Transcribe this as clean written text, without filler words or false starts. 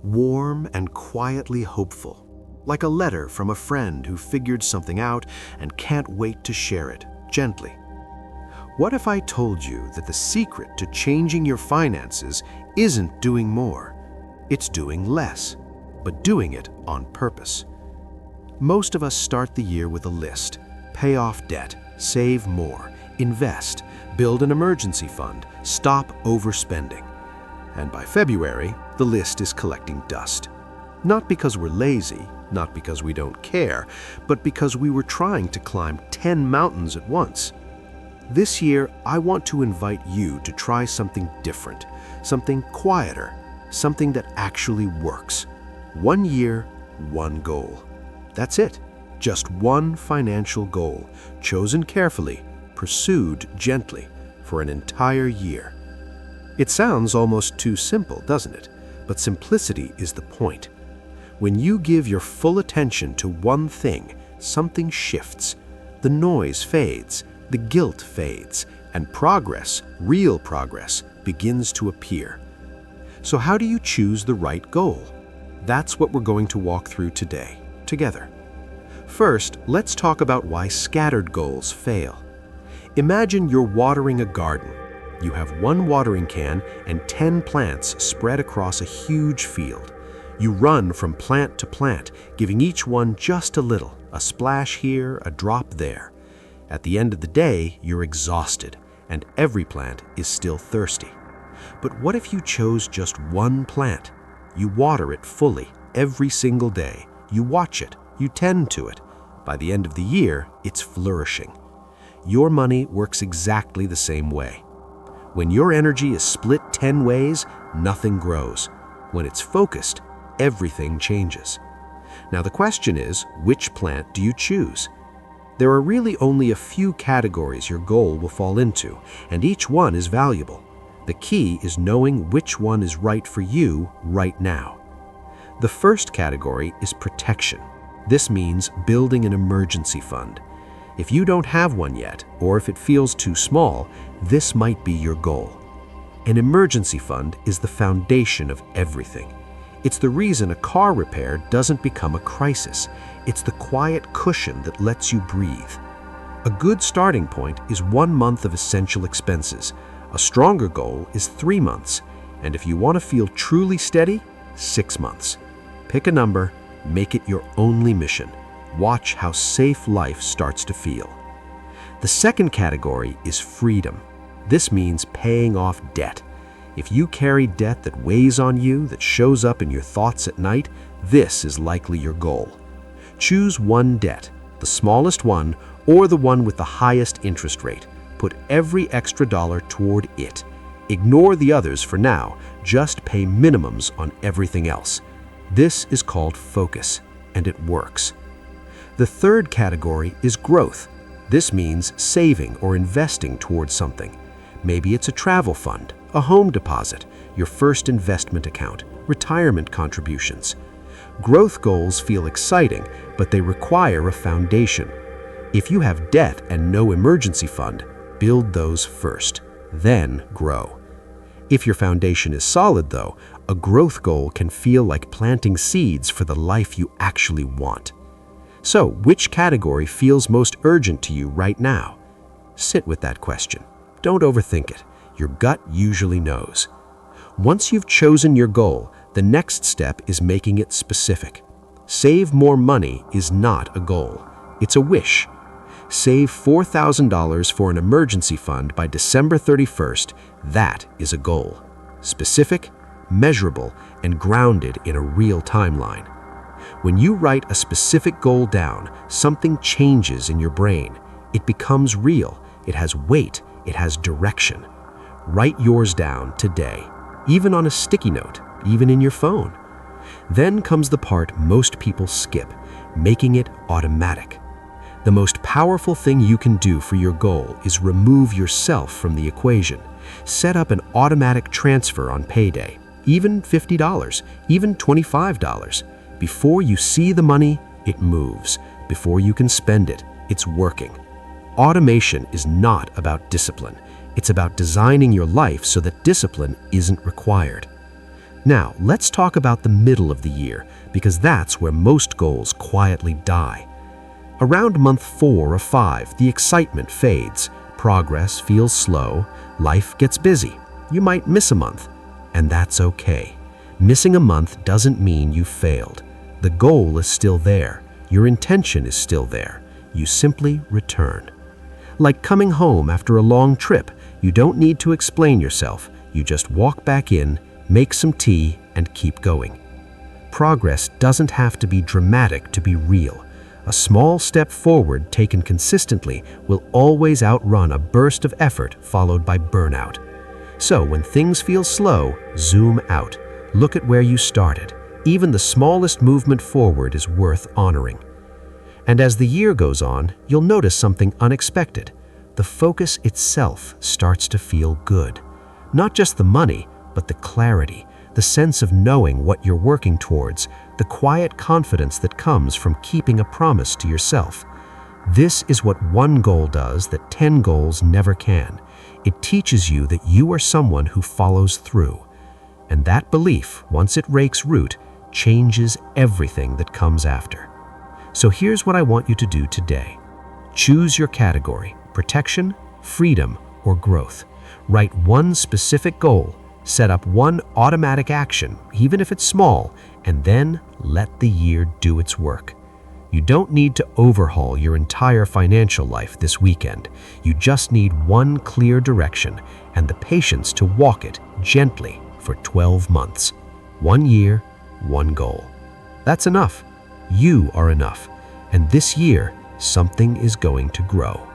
warm and quietly hopeful, like a letter from a friend who figured something out and can't wait to share it, gently. What if I told you that the secret to changing your finances isn't doing more, it's doing less, but doing it on purpose? Most of us start the year with a list: pay off debt, save more, invest, build an emergency fund, stop overspending. And by February, the list is collecting dust. Not because we're lazy, not because we don't care, but because we were trying to climb 10 mountains at once. This year, I want to invite you to try something different, something quieter, something that actually works. 1 year, one goal. That's it. Just one financial goal, chosen carefully, pursued gently, for an entire year. It sounds almost too simple, doesn't it? But simplicity is the point. When you give your full attention to one thing, something shifts. The noise fades, the guilt fades, and progress, real progress, begins to appear. So how do you choose the right goal? That's what we're going to walk through today, together. First, let's talk about why scattered goals fail. Imagine you're watering a garden. You have one watering can and 10 plants spread across a huge field. You run from plant to plant, giving each one just a little, a splash here, a drop there. At the end of the day, you're exhausted, and every plant is still thirsty. But what if you chose just one plant? You water it fully, every single day. You watch it, you tend to it. By the end of the year, it's flourishing. Your money works exactly the same way. When your energy is split 10 ways, nothing grows. When it's focused, everything changes. Now the question is, which plant do you choose? There are really only a few categories your goal will fall into, and each one is valuable. The key is knowing which one is right for you right now. The first category is protection. This means building an emergency fund. If you don't have one yet, or if it feels too small, this might be your goal. An emergency fund is the foundation of everything. It's the reason a car repair doesn't become a crisis. It's the quiet cushion that lets you breathe. A good starting point is 1 month of essential expenses. A stronger goal is 3 months. And if you want to feel truly steady, 6 months. Pick a number, make it your only mission. Watch how safe life starts to feel. The second category is freedom. This means paying off debt. If you carry debt that weighs on you, that shows up in your thoughts at night, this is likely your goal. Choose one debt, the smallest one or the one with the highest interest rate. Put every extra dollar toward it. Ignore the others for now, just pay minimums on everything else. This is called focus, and it works. The third category is growth. This means saving or investing towards something. Maybe it's a travel fund, a home deposit, your first investment account, retirement contributions. Growth goals feel exciting, but they require a foundation. If you have debt and no emergency fund, build those first, then grow. If your foundation is solid, though, a growth goal can feel like planting seeds for the life you actually want. So, which category feels most urgent to you right now? Sit with that question. Don't overthink it. Your gut usually knows. Once you've chosen your goal, the next step is making it specific. Save more money is not a goal. It's a wish. Save $4,000 for an emergency fund by December 31st. That is a goal. Specific, measurable, and grounded in a real timeline. When you write a specific goal down, something changes in your brain. It becomes real. It has weight. It has direction. Write yours down today, even on a sticky note, even in your phone. Then comes the part most people skip, making it automatic. The most powerful thing you can do for your goal is remove yourself from the equation. Set up an automatic transfer on payday, even $50, even $25. Before you see the money, it moves. Before you can spend it, it's working. Automation is not about discipline. It's about designing your life so that discipline isn't required. Now, let's talk about the middle of the year, because that's where most goals quietly die. Around month 4 or 5, the excitement fades, progress feels slow, life gets busy. You might miss a month, and that's okay. Missing a month doesn't mean you failed. The goal is still there. Your intention is still there. You simply return. Like coming home after a long trip, you don't need to explain yourself. You just walk back in, make some tea, and keep going. Progress doesn't have to be dramatic to be real. A small step forward taken consistently will always outrun a burst of effort followed by burnout. So when things feel slow, zoom out. Look at where you started. Even the smallest movement forward is worth honoring. And as the year goes on, you'll notice something unexpected. The focus itself starts to feel good. Not just the money, but the clarity, the sense of knowing what you're working towards, the quiet confidence that comes from keeping a promise to yourself. This is what one goal does that 10 goals never can. It teaches you that you are someone who follows through. And that belief, once it rakes root, changes everything that comes after. So here's what I want you to do today. Choose your category: protection, freedom, or growth. Write one specific goal, set up one automatic action, even if it's small, and then let the year do its work. You don't need to overhaul your entire financial life this weekend. You just need one clear direction and the patience to walk it gently for 12 months. 1 year, one goal. That's enough. You are enough. And this year, something is going to grow.